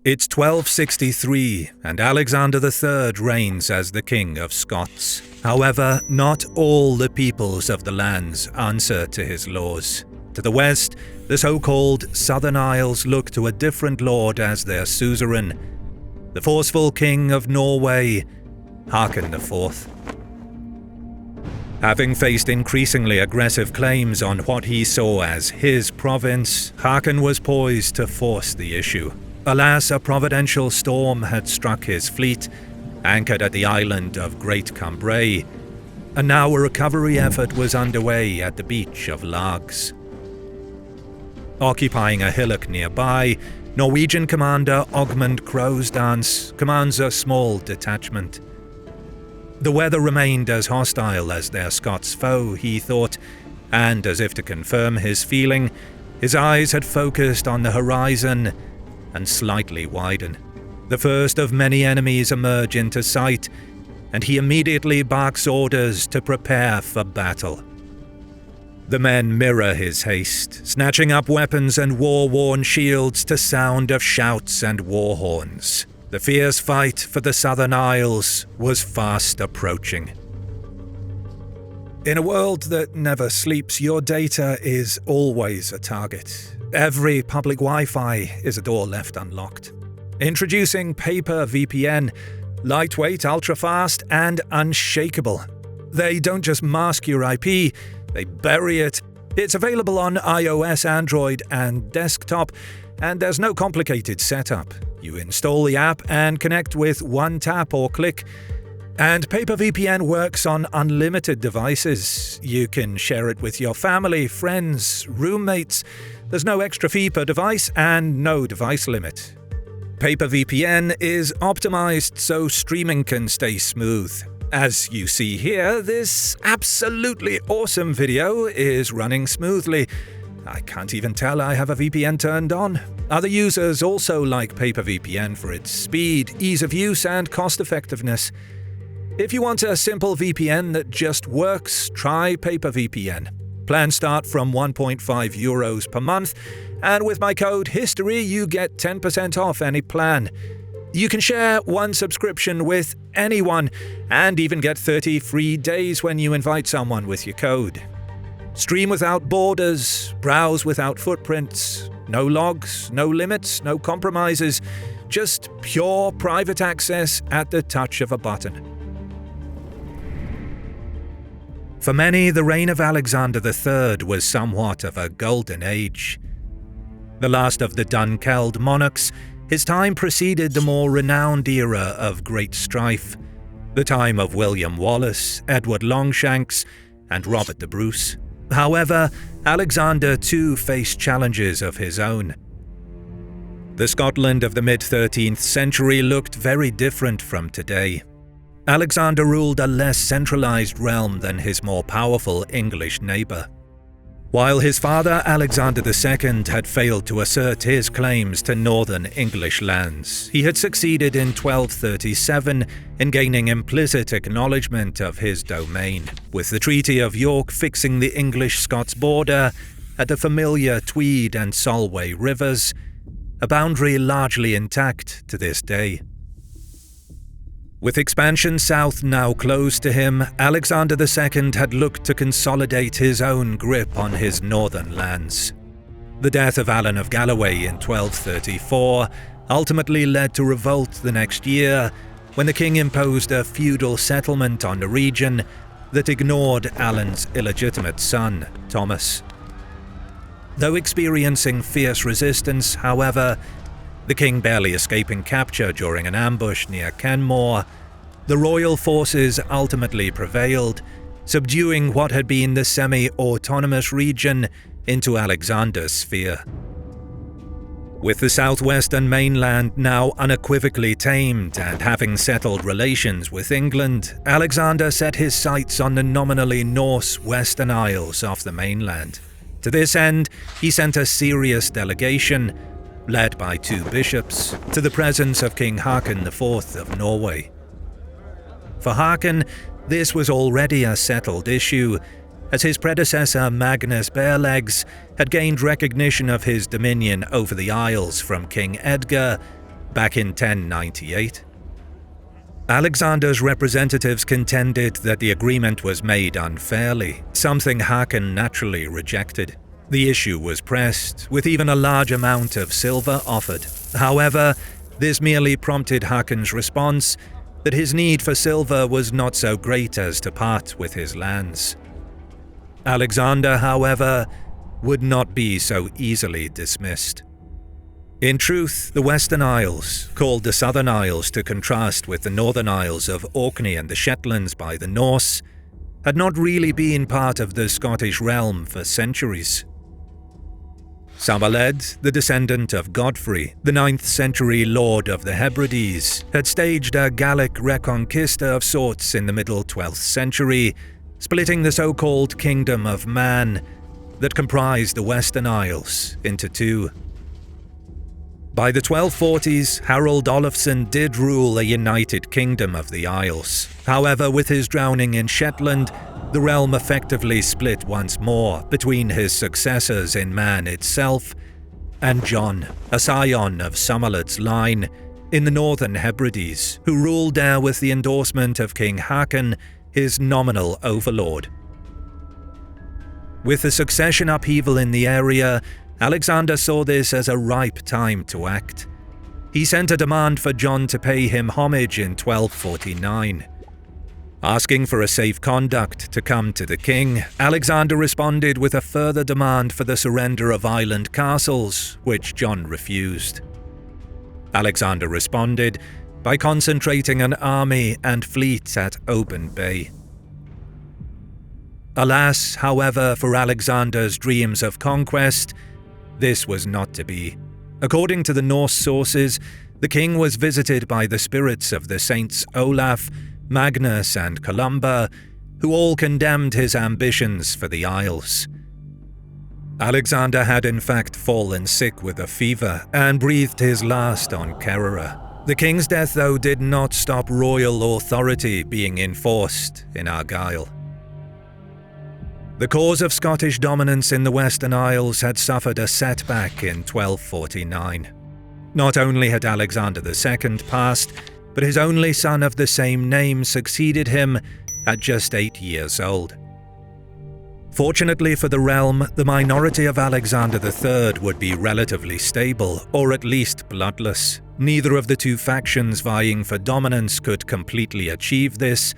It's 1263, and Alexander III reigns as the King of Scots. However, not all the peoples of the lands answer to his laws. To the west, the so-called Southern Isles look to a different lord as their suzerain, the forceful King of Norway, Haakon IV. Having faced increasingly aggressive claims on what he saw as his province, Haakon was poised to force the issue. Alas, a providential storm had struck his fleet, anchored at the island of Great Cambrai, and now a recovery effort was underway at the beach of Largs. Occupying a hillock nearby, Norwegian commander Ogmund Crowsdance commands a small detachment. The weather remained as hostile as their Scots foe, he thought, and as if to confirm his feeling, his eyes had focused on the horizon and slightly widen. The first of many enemies emerge into sight, and he immediately barks orders to prepare for battle. The men mirror his haste, snatching up weapons and war-worn shields to sound of shouts and war horns. The fierce fight for the Southern Isles was fast approaching. In a world that never sleeps, your data is always a target. Every public Wi-Fi is a door left unlocked. Introducing PaperVPN, lightweight, ultra-fast, and unshakable. They don't just mask your IP, they bury it. It's available on iOS, Android, and desktop, and there's no complicated setup. You install the app and connect with one tap or click. And PaperVPN works on unlimited devices. You can share it with your family, friends, roommates. There's no extra fee per device and no device limit. PaperVPN is optimized so streaming can stay smooth. As you see here, this absolutely awesome video is running smoothly. I can't even tell I have a VPN turned on. Other users also like PaperVPN for its speed, ease of use, and cost-effectiveness. If you want a simple VPN that just works, try PaperVPN. Plans start from €1.5 per month, and with my code HISTORY you get 10% off any plan. You can share one subscription with anyone, and even get 30 free days when you invite someone with your code. Stream without borders, browse without footprints, no logs, no limits, no compromises, just pure private access at the touch of a button. For many, the reign of Alexander III was somewhat of a golden age. The last of the Dunkeld monarchs, his time preceded the more renowned era of great strife, the time of William Wallace, Edward Longshanks, and Robert the Bruce. However, Alexander too faced challenges of his own. The Scotland of the mid-13th century looked very different from today. Alexander ruled a less centralized realm than his more powerful English neighbor. While his father Alexander II had failed to assert his claims to northern English lands, he had succeeded in 1237 in gaining implicit acknowledgement of his domain, with the Treaty of York fixing the English-Scots border at the familiar Tweed and Solway rivers, a boundary largely intact to this day. With expansion south now closed to him, Alexander II had looked to consolidate his own grip on his northern lands. The death of Alan of Galloway in 1234 ultimately led to revolt the next year, when the king imposed a feudal settlement on the region that ignored Alan's illegitimate son, Thomas. Though experiencing fierce resistance, however, the king barely escaping capture during an ambush near Kenmore, the royal forces ultimately prevailed, subduing what had been the semi-autonomous region into Alexander's sphere. With the southwestern mainland now unequivocally tamed and having settled relations with England, Alexander set his sights on the nominally Norse Western Isles off the mainland. To this end, he sent a serious delegation, led by 2 bishops, to the presence of King Haakon IV of Norway. For Haakon, this was already a settled issue, as his predecessor Magnus Barelegs had gained recognition of his dominion over the Isles from King Edgar, back in 1098. Alexander's representatives contended that the agreement was made unfairly, something Haakon naturally rejected. The issue was pressed, with even a large amount of silver offered. However, this merely prompted Haakon's response that his need for silver was not so great as to part with his lands. Alexander, however, would not be so easily dismissed. In truth, the Western Isles, called the Southern Isles to contrast with the Northern Isles of Orkney and the Shetlands by the Norse, had not really been part of the Scottish realm for centuries. Somerled, the descendant of Godfrey, the 9th century lord of the Hebrides, had staged a Gallic reconquista of sorts in the middle 12th century, splitting the so-called Kingdom of Man that comprised the Western Isles into two. By the 1240s, Harold Olafsson did rule a united kingdom of the Isles. However, with his drowning in Shetland, the realm effectively split once more between his successors in Man itself and John, a scion of Somerled's line, in the northern Hebrides, who ruled there with the endorsement of King Haakon, his nominal overlord. With the succession upheaval in the area, Alexander saw this as a ripe time to act. He sent a demand for John to pay him homage in 1249. Asking for a safe conduct to come to the king, Alexander responded with a further demand for the surrender of island castles, which John refused. Alexander responded by concentrating an army and fleet at Oban Bay. Alas, however, for Alexander's dreams of conquest, this was not to be. According to the Norse sources, the king was visited by the spirits of the saints Olaf, Magnus, and Columba, who all condemned his ambitions for the Isles. Alexander had in fact fallen sick with a fever and breathed his last on Kerrera. The king's death, though, did not stop royal authority being enforced in Argyll. The cause of Scottish dominance in the Western Isles had suffered a setback in 1249. Not only had Alexander II passed, but his only son of the same name succeeded him at just 8 years old. Fortunately for the realm, the minority of Alexander III would be relatively stable, or at least bloodless. Neither of the two factions vying for dominance could completely achieve this,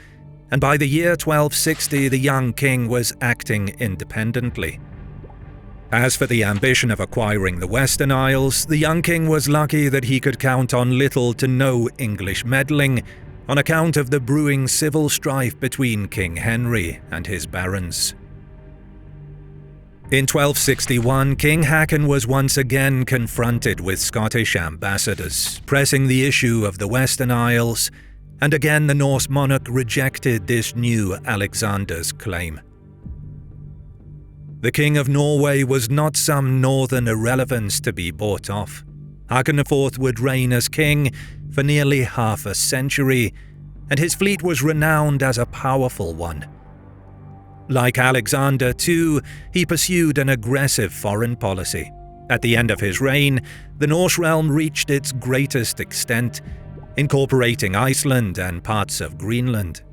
and by the year 1260 the young king was acting independently. As for the ambition of acquiring the Western Isles, the young king was lucky that he could count on little to no English meddling on account of the brewing civil strife between King Henry and his barons. In 1261, King Haakon was once again confronted with Scottish ambassadors, pressing the issue of the Western Isles, and again the Norse monarch rejected this new Alexander's claim. The King of Norway was not some northern irrelevance to be bought off. Haakon IV would reign as king for nearly half a century, and his fleet was renowned as a powerful one. Like Alexander, too, he pursued an aggressive foreign policy. At the end of his reign, the Norse realm reached its greatest extent, incorporating Iceland and parts of Greenland.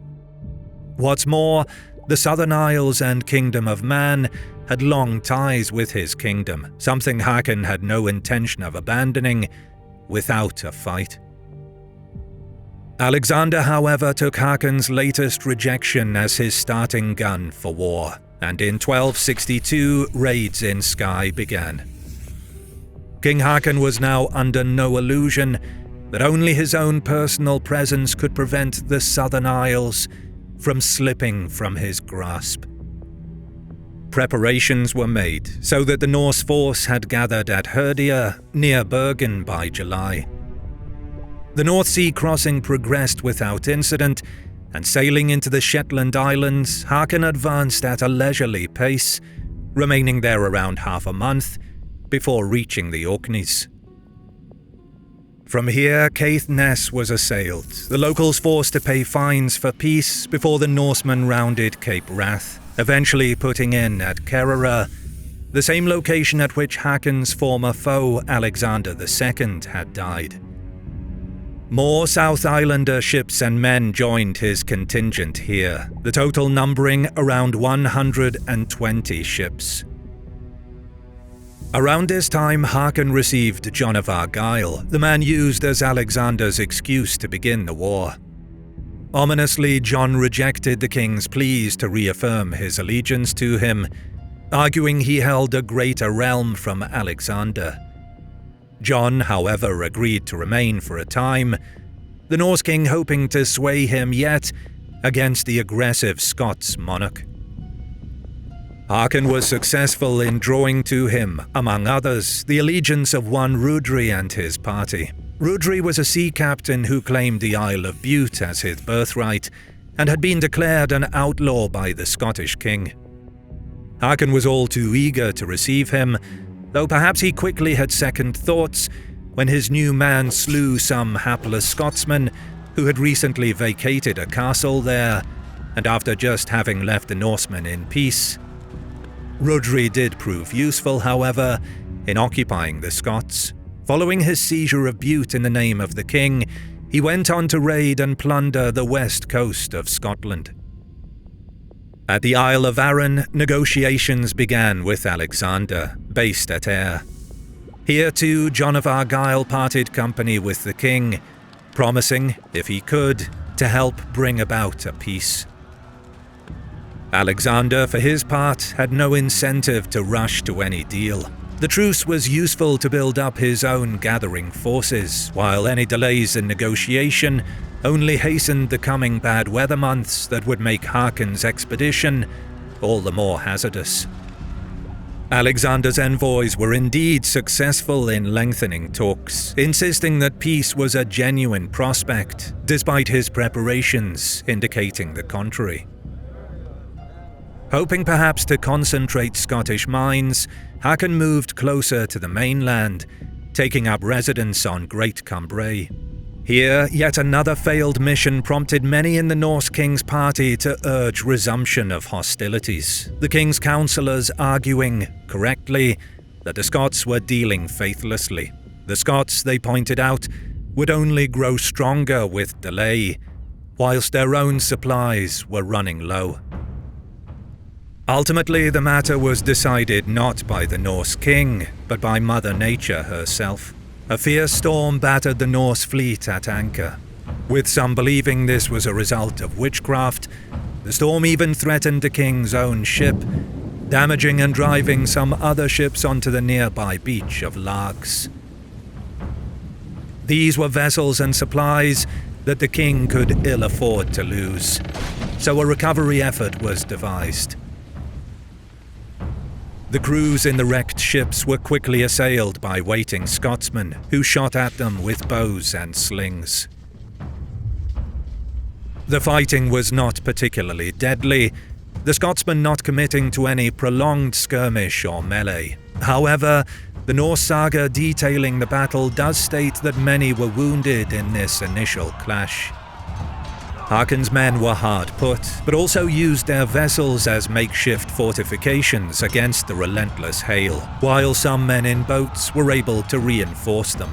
What's more, the Southern Isles and Kingdom of Man had long ties with his kingdom, something Haakon had no intention of abandoning without a fight. Alexander, however, took Haakon's latest rejection as his starting gun for war, and in 1262 raids in Skye began. King Haakon was now under no illusion that only his own personal presence could prevent the Southern Isles from slipping from his grasp. Preparations were made so that the Norse force had gathered at Herdia, near Bergen, by July. The North Sea crossing progressed without incident, and sailing into the Shetland Islands, Haakon advanced at a leisurely pace, remaining there around half a month before reaching the Orkneys. From here, Caithness was assailed, the locals forced to pay fines for peace before the Norsemen rounded Cape Wrath, eventually putting in at Kerrera, the same location at which Haakon's former foe Alexander II had died. More South Islander ships and men joined his contingent here, the total numbering around 120 ships. Around this time, Haakon received John of Argyll, the man used as Alexander's excuse to begin the war. Ominously, John rejected the king's pleas to reaffirm his allegiance to him, arguing he held a greater realm from Alexander. John, however, agreed to remain for a time, the Norse king hoping to sway him yet against the aggressive Scots monarch. Haakon was successful in drawing to him, among others, the allegiance of one Rudri and his party. Rudri was a sea captain who claimed the Isle of Bute as his birthright and had been declared an outlaw by the Scottish king. Haakon was all too eager to receive him, though perhaps he quickly had second thoughts when his new man slew some hapless Scotsman who had recently vacated a castle there, and after just having left the Norsemen in peace. Rudri did prove useful, however, in occupying the Scots. Following his seizure of Bute in the name of the king, he went on to raid and plunder the west coast of Scotland. At the Isle of Arran, negotiations began with Alexander, based at Ayr. Here too, John of Argyll parted company with the king, promising, if he could, to help bring about a peace. Alexander, for his part, had no incentive to rush to any deal. The truce was useful to build up his own gathering forces, while any delays in negotiation only hastened the coming bad weather months that would make Haakon's expedition all the more hazardous. Alexander's envoys were indeed successful in lengthening talks, insisting that peace was a genuine prospect, despite his preparations indicating the contrary. Hoping perhaps to concentrate Scottish minds, Haakon moved closer to the mainland, taking up residence on Great Cumbrae. Here, yet another failed mission prompted many in the Norse king's party to urge resumption of hostilities, the king's councillors arguing, correctly, that the Scots were dealing faithlessly. The Scots, they pointed out, would only grow stronger with delay, whilst their own supplies were running low. Ultimately, the matter was decided not by the Norse king, but by Mother Nature herself. A fierce storm battered the Norse fleet at anchor. With some believing this was a result of witchcraft, the storm even threatened the king's own ship, damaging and driving some other ships onto the nearby beach of Largs. These were vessels and supplies that the king could ill afford to lose, so a recovery effort was devised. The crews in the wrecked ships were quickly assailed by waiting Scotsmen, who shot at them with bows and slings. The fighting was not particularly deadly, the Scotsmen not committing to any prolonged skirmish or melee. However, the Norse saga detailing the battle does state that many were wounded in this initial clash. Haakon's men were hard put, but also used their vessels as makeshift fortifications against the relentless hail, while some men in boats were able to reinforce them.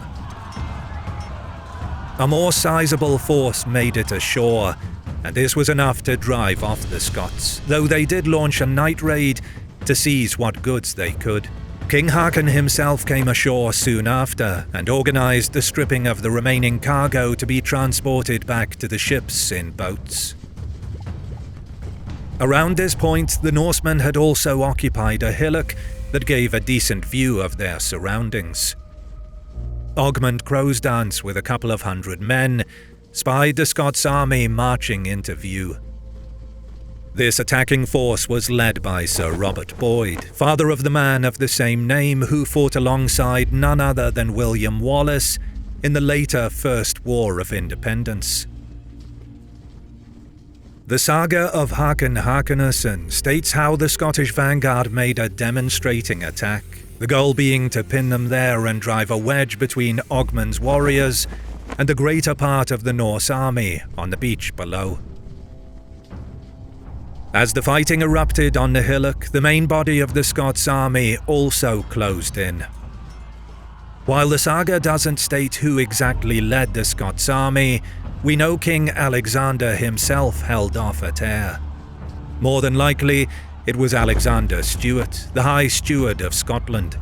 A more sizable force made it ashore, and this was enough to drive off the Scots, though they did launch a night raid to seize what goods they could. King Haakon himself came ashore soon after and organised the stripping of the remaining cargo to be transported back to the ships in boats. Around this point, the Norsemen had also occupied a hillock that gave a decent view of their surroundings. Ogmund Crowsdance, with a couple of hundred men, spied the Scots army marching into view. This attacking force was led by Sir Robert Boyd, father of the man of the same name who fought alongside none other than William Wallace in the later First War of Independence. The saga of Haakon Haakonarson states how the Scottish vanguard made a demonstrating attack, the goal being to pin them there and drive a wedge between Ogmund's warriors and the greater part of the Norse army on the beach below. As the fighting erupted on the hillock, the main body of the Scots army also closed in. While the saga doesn't state who exactly led the Scots army, we know King Alexander himself held off at Ayr. More than likely, it was Alexander Stewart, the High Steward of Scotland.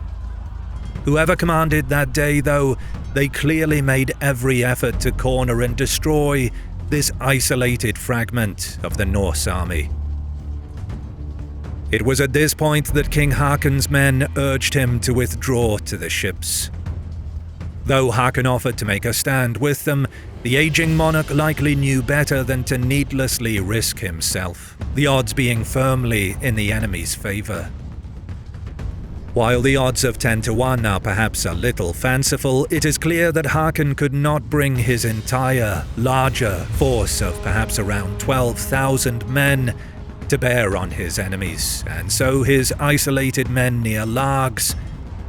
Whoever commanded that day, though, they clearly made every effort to corner and destroy this isolated fragment of the Norse army. It was at this point that King Haakon's men urged him to withdraw to the ships. Though Haakon offered to make a stand with them, the aging monarch likely knew better than to needlessly risk himself, the odds being firmly in the enemy's favour. While the odds of 10-1 are perhaps a little fanciful, it is clear that Haakon could not bring his entire, larger force of perhaps around 12,000 men to bear on his enemies, and so his isolated men near Largs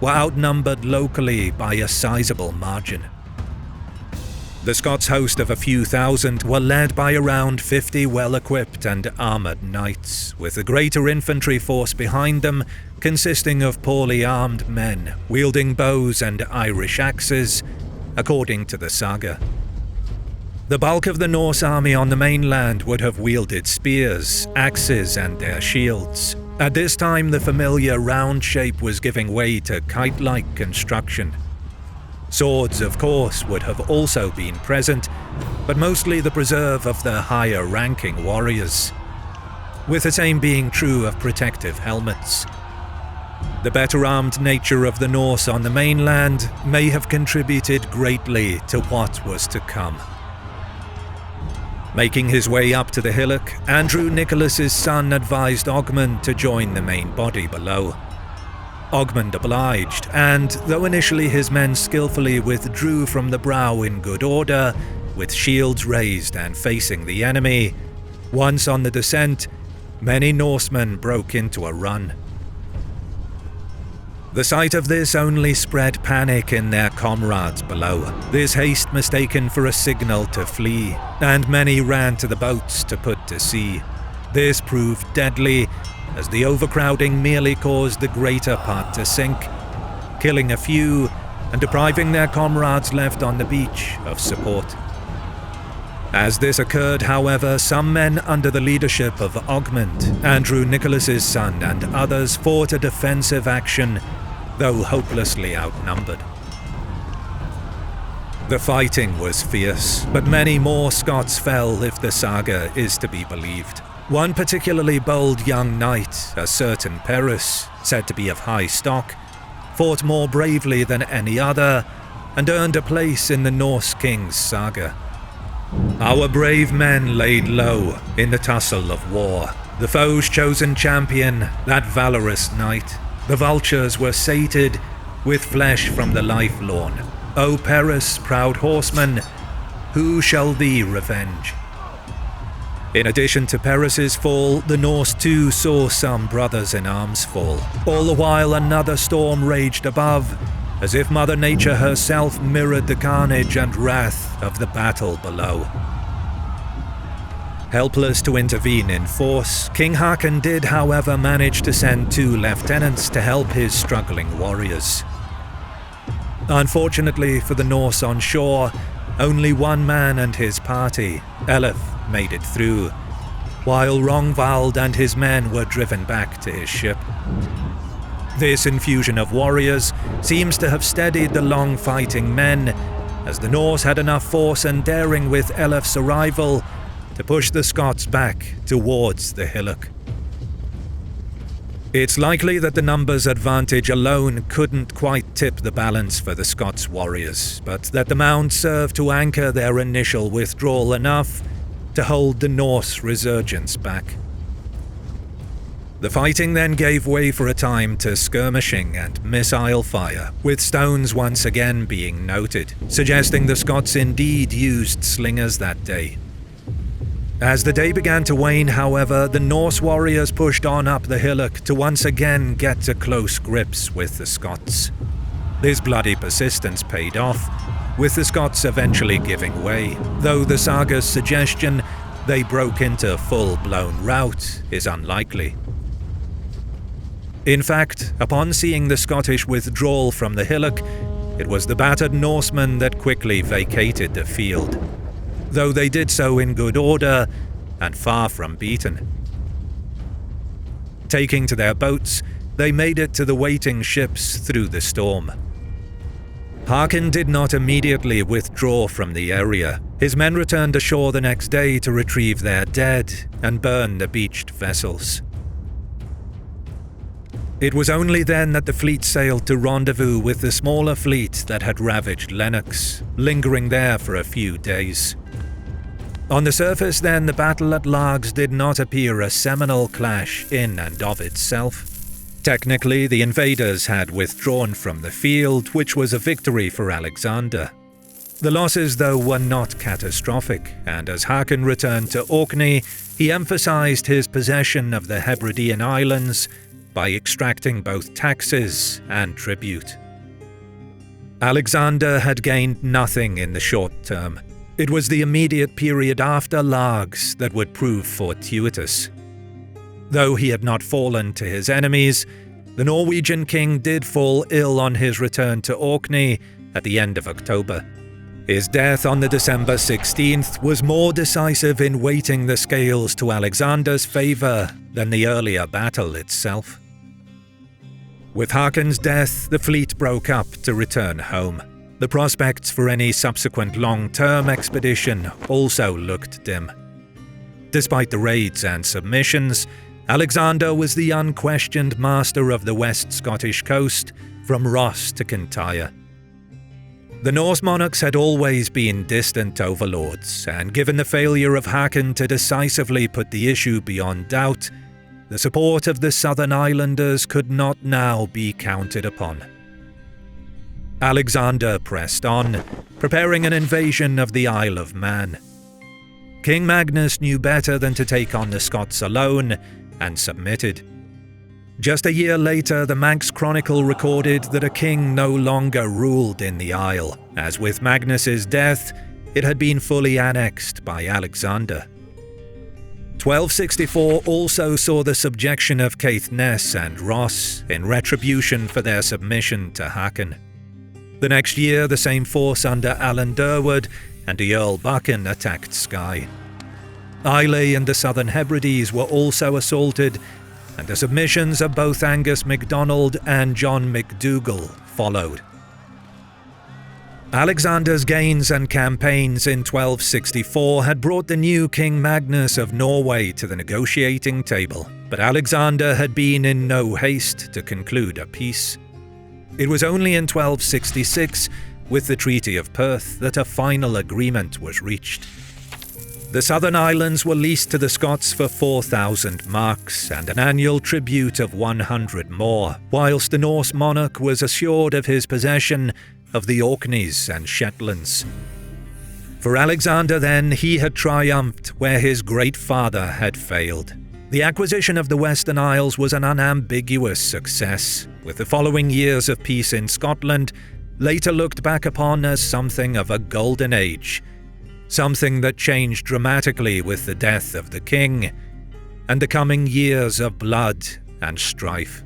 were outnumbered locally by a sizable margin. The Scots' host of a few thousand were led by around 50 well-equipped and armoured knights, with the greater infantry force behind them consisting of poorly armed men wielding bows and Irish axes, according to the saga. The bulk of the Norse army on the mainland would have wielded spears, axes, and their shields. At this time, the familiar round shape was giving way to kite-like construction. Swords, of course, would have also been present, but mostly the preserve of the higher-ranking warriors, with the same being true of protective helmets. The better-armed nature of the Norse on the mainland may have contributed greatly to what was to come. Making his way up to the hillock, Andrew Nicholas's son advised Ogmund to join the main body below. Ogmund obliged, and though initially his men skillfully withdrew from the brow in good order, with shields raised and facing the enemy, once on the descent, many Norsemen broke into a run. The sight of this only spread panic in their comrades below, this haste mistaken for a signal to flee, and many ran to the boats to put to sea. This proved deadly, as the overcrowding merely caused the greater part to sink, killing a few and depriving their comrades left on the beach of support. As this occurred, however, some men under the leadership of Ogmund, Andrew Nicholas's son, and others fought a defensive action, though hopelessly outnumbered. The fighting was fierce, but many more Scots fell if the saga is to be believed. One particularly bold young knight, a certain Paris, said to be of high stock, fought more bravely than any other, and earned a place in the Norse king's saga. Our brave men laid low in the tussle of war. The foe's chosen champion, that valorous knight, the vultures were sated with flesh from the lifelorn. O Paris, proud horseman, who shall thee revenge? In addition to Paris's fall, the Norse too saw some brothers in arms fall. All the while another storm raged above, as if Mother Nature herself mirrored the carnage and wrath of the battle below. Helpless to intervene in force, King Haakon did, however, manage to send 2 lieutenants to help his struggling warriors. Unfortunately for the Norse on shore, only one man and his party, Elif, made it through, while Rongvald and his men were driven back to his ship. This infusion of warriors seems to have steadied the long-fighting men, as the Norse had enough force and daring with Elif's arrival to push the Scots back towards the hillock. It's likely that the numbers advantage alone couldn't quite tip the balance for the Scots warriors, but that the mound served to anchor their initial withdrawal enough to hold the Norse resurgence back. The fighting then gave way for a time to skirmishing and missile fire, with stones once again being noted, suggesting the Scots indeed used slingers that day. As the day began to wane, however, the Norse warriors pushed on up the hillock to once again get to close grips with the Scots. This bloody persistence paid off, with the Scots eventually giving way, though the saga's suggestion they broke into full-blown rout is unlikely. In fact, upon seeing the Scottish withdrawal from the hillock, It was the battered Norsemen that quickly vacated the field, though they did so in good order and far from beaten. Taking to their boats, they made it to the waiting ships through the storm. Haakon did not immediately withdraw from the area. His men returned ashore the next day to retrieve their dead and burn the beached vessels. It was only then that the fleet sailed to rendezvous with the smaller fleet that had ravaged Lennox, lingering there for a few days. On the surface then, the battle at Largs did not appear a seminal clash in and of itself. Technically, the invaders had withdrawn from the field, which was a victory for Alexander. The losses, though, were not catastrophic, and as Haakon returned to Orkney, he emphasized his possession of the Hebridean Islands by extracting both taxes and tribute. Alexander had gained nothing in the short term. It was the immediate period after Largs that would prove fortuitous. Though he had not fallen to his enemies, the Norwegian king did fall ill on his return to Orkney at the end of October. His death on the December 16th was more decisive in weighting the scales to Alexander's favour than the earlier battle itself. With Haakon's death, the fleet broke up to return home. The prospects for any subsequent long-term expedition also looked dim. Despite the raids and submissions, Alexander was the unquestioned master of the West Scottish coast, from Ross to Kintyre. The Norse monarchs had always been distant overlords, and given the failure of Haakon to decisively put the issue beyond doubt, the support of the Southern Islanders could not now be counted upon. Alexander pressed on, preparing an invasion of the Isle of Man. King Magnus knew better than to take on the Scots alone, and submitted. Just a year later, the Manx Chronicle recorded that a king no longer ruled in the Isle, as with Magnus's death, it had been fully annexed by Alexander. 1264 also saw the subjection of Caithness and Ross in retribution for their submission to Haakon. The next year, the same force under Alan Durwood and the Earl Buchan attacked Skye. Islay and the Southern Hebrides were also assaulted, and the submissions of both Angus MacDonald and John MacDougall followed. Alexander's gains and campaigns in 1264 had brought the new King Magnus of Norway to the negotiating table, but Alexander had been in no haste to conclude a peace. It was only in 1266, with the Treaty of Perth, that a final agreement was reached. The Southern Islands were leased to the Scots for 4,000 marks and an annual tribute of 100 more, whilst the Norse monarch was assured of his possession of the Orkneys and Shetlands. For Alexander then, he had triumphed where his great father had failed. The acquisition of the Western Isles was an unambiguous success, with the following years of peace in Scotland later looked back upon as something of a golden age, something that changed dramatically with the death of the king and the coming years of blood and strife.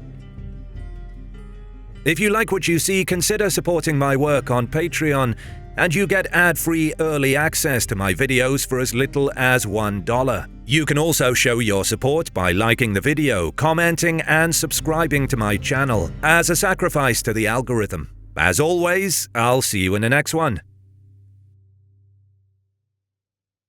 If you like what you see, consider supporting my work on Patreon, and you get ad-free early access to my videos for as little as $1. You can also show your support by liking the video, commenting, and subscribing to my channel as a sacrifice to the algorithm. As always, I'll see you in the next one.